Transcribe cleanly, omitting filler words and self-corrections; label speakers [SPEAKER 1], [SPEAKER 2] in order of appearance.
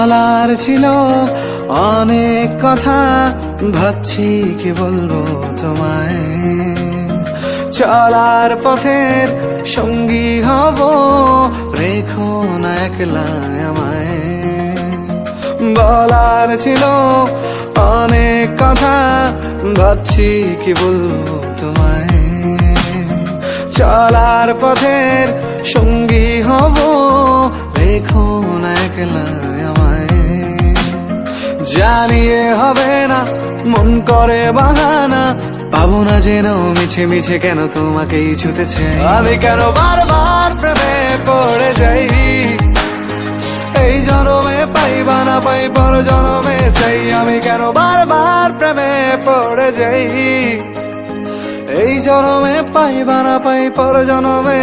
[SPEAKER 1] বলার ছিল অনেক কথা, ভাবছি কি বলবো তোমায়। চলার পথের সঙ্গী হব, রেখো না একলা আমায়। বলার ছিল অনেক কথা, ভাবছি কি বলবো তোমায়। চলার পথের সঙ্গী হব, রেখো না একলা আমায়। জানিয়ে হবে না, মন করে বাহানা, পাবো না যেন মিছে মিছে কেন তোমাকেই ছুতে চাই। আমি কেন বারবার প্রেমে পড়ে যাই, এই জনমে পাইবা না পাই পর জনমে চাই। আমি কেন বারবার প্রেমে পড়ে যাই, এই জনমে পাইবা না পাই পর জনমে।